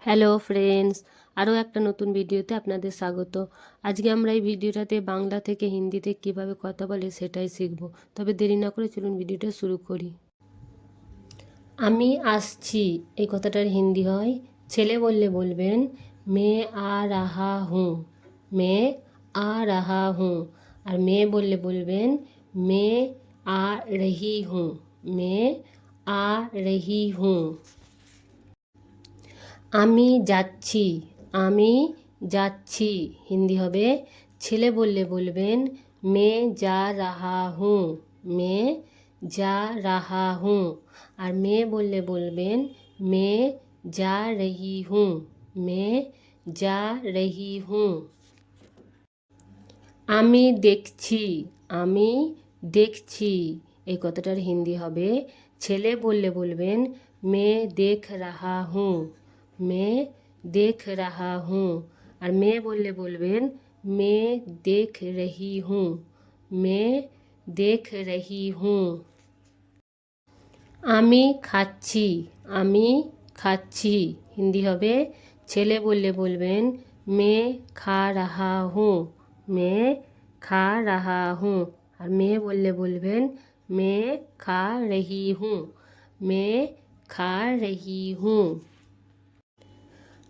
Hello friends, আরও একটা নতুন ভিডিওতে আপনাদের স্বাগত। আজকে আমরা এই ভিডিওটাতে বাংলা থেকে হিন্দিতে কিভাবে কথা বলে সেটাই শিখব। তবে দেরি না করে চলুন ভিডিওটা শুরু করি। আমি আসছি এই কথাটার হিন্দি হয়, ছেলে বললে বলবেন মে আ রাহা হুঁ, মে আ রাহা হুঁ। আর মেয়ে বললে বলবেন মে আ রহি হুঁ, মে আ রহি হুঁ। আমি যাচ্ছি, আমি যাচ্ছি হিন্দি হবে, ছেলে বললে বলবেন মে যা রাহা হুঁ, মে যা রাহা হুঁ। আর মেয়ে বললে বলবেন মে যা রহি হুঁ, মে যা রহি হুঁ। আমি দেখছি, আমি দেখছি এই কথাটার হিন্দি হবে, ছেলে বললে বলবেন মে দেখ রাহা হুঁ, মে দেখ রাহা হুঁ। আর মেয়ে বললে বলবেন মে দেখ রহি হুঁ, মে দেখ রহি হুঁ। আমি খাচ্ছি, আমি খাচ্ছি হিন্দি হবে, ছেলে বললে বলবেন মে খা রাহা হুঁ, মে খা রাহা হুঁ। আর মেয়ে বললে বলবেন মে খা রহি হুঁ, মে খা রহি হুঁ।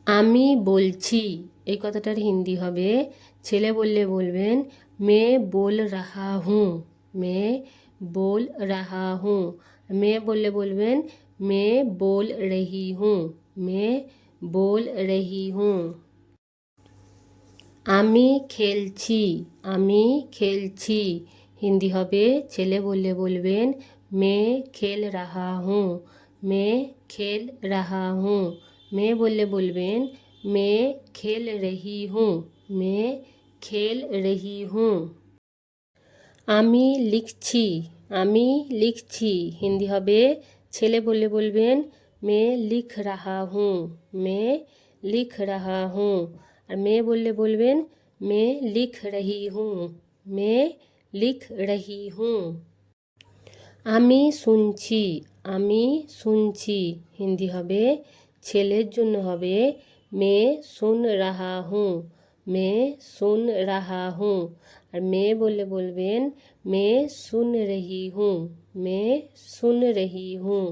আমি বলছি এই কথাটার হিন্দি হবে, ছেলে বললে বলবেন মে बोल रहा हूँ, মে बोल रहा हूँ। মেয়ে বললে বলবেন মে बोल रही हूँ, মে बोल रही हूँ। আমি খেলছি, আমি খেলছি হিন্দি হবে, ছেলে বললে বলবেন মে খেল রাহা হুঁ, মে খেল রাহা হুঁ। মেয়ে বললে বলবেন মে খেল রহি হুঁ, মে খেল রহি হুঁ। আমি লিখছি, আমি লিখছি হিন্দি হবে, ছেলে বললে বলবেন মে লিখ রাহা হুঁ, মে লিখ রাহা হুঁ। আর মেয়ে বললে বলবেন মে লিখ রহি হুঁ, মে লিখ রহি হুঁ। আমি শুনছি, আমি শুনছি হিন্দি হবে, ছেলের জন্য হবে মে सुन रहा हूँ, মে सुन रहा हूँ। আর মেয়ে বললে বলবেন মে सुन रही हूँ, মে सुन रही हूँ।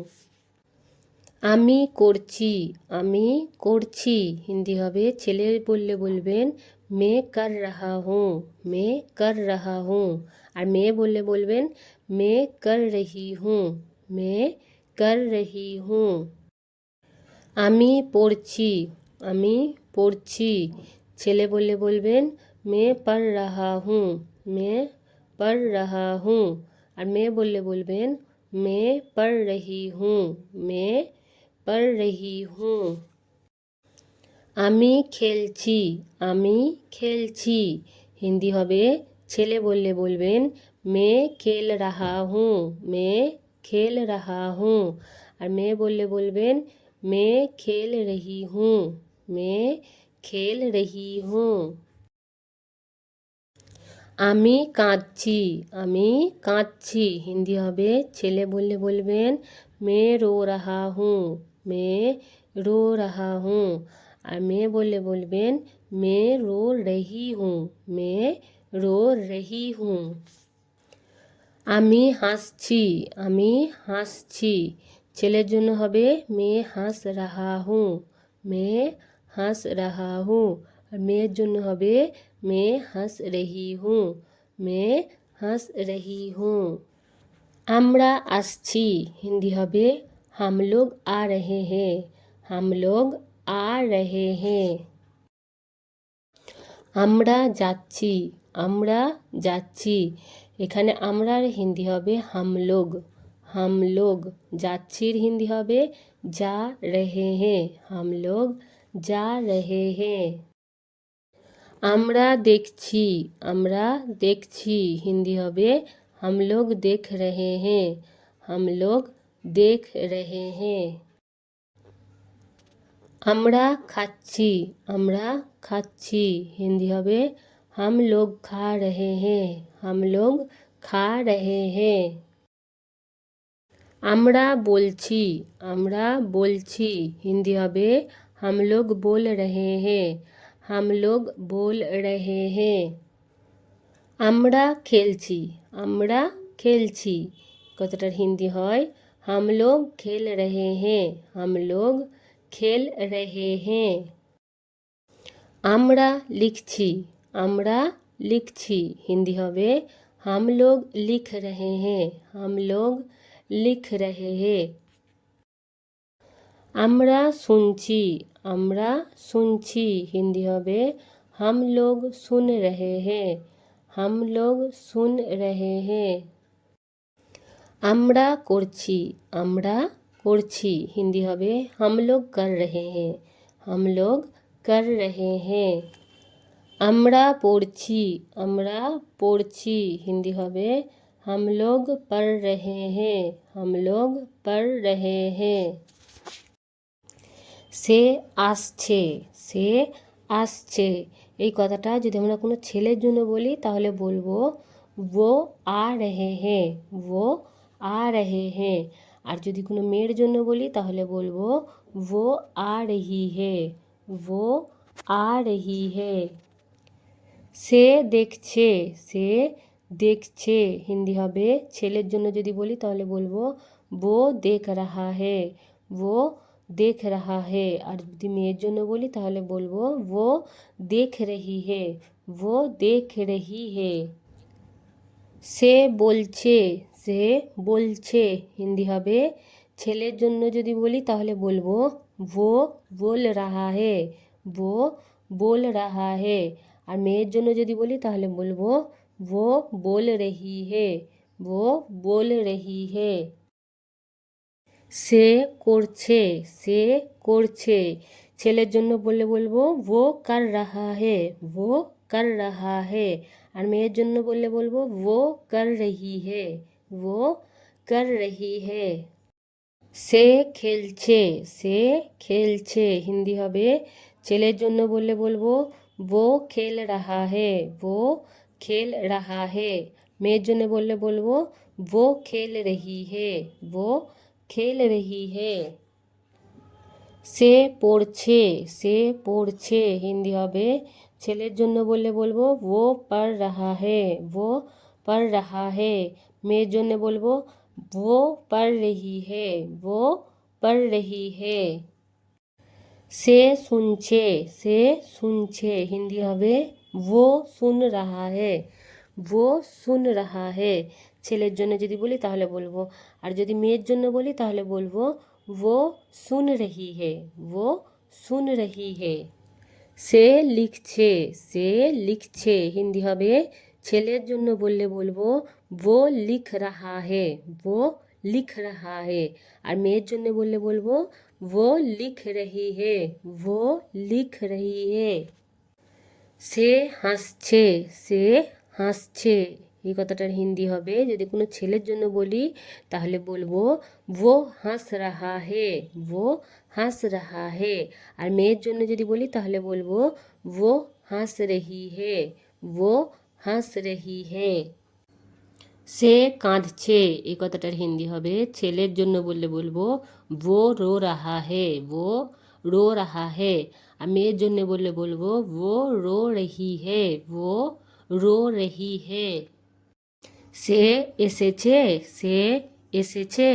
আমি করছি, আমি করছি হিন্দি হবে, ছেলে বললে বলবেন মে কর রাহা হুঁ, মে কর রাহা হুঁ। আর মেয়ে বললে বলবেন মে কর রহি হুঁ, মে কর রহি হুঁ। আমি পড়ছি, আমি পড়ছি ছেলে বললে বলবেন মে পড় রাহা হুঁ, মে পড় রাহা হুঁ। আর মেয়ে বললে বলবেন মে পড় রহি হুঁ, মে পড় রহি হুঁ। আমি খেলছি, আমি খেলছি হিন্দি হবে, ছেলে বললে বলবেন মে খেল রাহা হুঁ, মে খেল রাহা হুঁ। আর মেয়ে বললে বলবেন মে খেল রহি হুঁ, মে খেল রহি হুঁ। আমি কাঁদছি, আমি কাঁদছি হিন্দি হবে, ছেলে বললে বলবেন মে রো রাহা হুঁ, মে রো রাহা হুঁ। আর মেয়ে বললে বলবেন মে রো রহি হুঁ, মে রো রহি হুঁ। আমি হাসছি, আমি হাসছি ছেলের জন্য হবে মে হাস রাহা হুঁ, মে হাস রাহা হুঁ। আর মেয়ের জন্য হবে মে হাস রহি হুঁ, মে হাস রহি হুঁ। আমরা আসছি হিন্দি হবে हम लोग आ रहे हैं, हम लोग आ रहे हैं। আমরা যাচ্ছি, আমরা যাচ্ছি এখানে আমরার হিন্দি হবে হামলোগ, হামলোগ। যাচ্ছির হিন্দি হবে যা রহে হ্যাঁ, হামলোগ যা রহে হ্যাঁ। আমরা দেখছি, আমরা দেখছি হিন্দি হবে হামলোগ দেখ রহে হ্যাঁ, হামলোগ দেখ রহে হ্যাঁ। আমরা খাচ্ছি, আমরা খাচ্ছি হিন্দি হবে हम लोग खा रहे हैं, हम लोग खा रहे हैं। আমরা বলছি, আমরা বলছি হিন্দি হবে हम लोग बोल रहे हैं हम लोग बोल रहे हैं আমরা খেলছি আমরা খেলছি কথাটার হিন্দি হয় हम लोग खेल रहे हैं हम लोग खेल रहे हैं আমরা লিখছি আমরা লিখছি হিন্দি হবে हम लोग लिख रहे हैं हम लोग लिख रहे हैं আমরা শুনছি আমরা শুনছি হিন্দি হবে हम लोग सुन रहे हैं हम लोग सुन रहे हैं আমরা করছি আমরা করছি হিন্দি হবে हम लोग कर रहे हैं हम लोग कर रहे हैं আমরা পড়ছি আমরা পড়ছি হিন্দি হবে हम लोग पढ़ रहे हैं हम लोग पढ़ रहे हैं সে আসছে সে আসছে এই কথাটা যদি আমরা কোনো ছেলের জন্য বলি তাহলে বলবো वो आ रहे हैं वो आ रहे हैं আর যদি কোনো মেয়ের জন্য বলি তাহলে বলবো वो आ रही है वो आ रही है সে দেখছে সে দেখছে হিন্দি হবে ছেলের জন্য যদি বলি তাহলে বলবো वो देख रहा है वो देख रहा है আর যদি মেয়ের জন্য বলি তাহলে বলবো वो देख रही है वो देख रही है সে বলছে সে বলছে হিন্দি হবে ছেলের জন্য যদি বলি তাহলে বলবো वो बोल रहा है वो बोल रहा है আর মেয়ের জন্য যদি বলি তাহলে বলবো वो बोल रही है वो बोल रही है সে করছে সে করছে ছেলের জন্য বললে বলবো वो कर रहा है वो कर रहा है আর মেয়ের জন্য বললে বলবো वो कर रही है वो कर रही है সে খেলছে সে খেলছে হিন্দি হবে ছেলের জন্য বললে বলবো वो खेल रहा है वो खेल रहा है মেয়ের জন্য বললে বলবো वो खेल रही है वो खेल रही है সে পড়ছে সে পড়ছে হিন্দি হবে ছেলের জন্য বললে বলবো वो पढ़ रहा है वो पढ़ रहा है মেয়ের জন্য বলবো वो पढ़ रही है वो पढ़ रही है সে শুনছে সে শুনছে হিন্দি হবে वो सुन रहा है वो सुन रहा है ছেলের জন্য যদি বলি তাহলে বলবো আর যদি মেয়ের জন্য বলি তাহলে বলবো वो सुन रही है वो सुन रही है সে লিখছে সে লিখছে হিন্দি হবে ছেলের জন্য বললে বলবো वो लिख रहा है वो लिख रहा है আর মেয়ের জন্য বললে বলবো वो लिख रही है वो लिख रही है সে হাসছে সে হাসছে এই কথাটার হিন্দি হবে যদি কোনো ছেলের জন্য বলি তাহলে বলবো वो हंस रहा है वो हंस रहा है আর মেয়ের জন্য যদি বলি তাহলে বলবো वो हंस रही है वो हंस रही है সে কাঁদছে এই কথাটার হিন্দি হবে ছেলের জন্য বললে বলবো वो रो रहा है वो रो रहा है আর মেয়ের জন্য বললে বলবো वो रो रही है वो रो रही है সে এসেছে সে এসেছে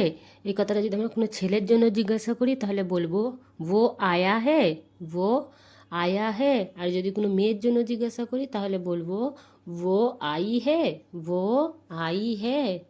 এই কথাটা যদি আমরা কোনো ছেলের জন্য জিজ্ঞাসা করি তাহলে বলবো वो आया है वो आया है আর যদি কোনো মেয়ের জন্য জিজ্ঞাসা করি তাহলে বলবো वो आई है वो आई है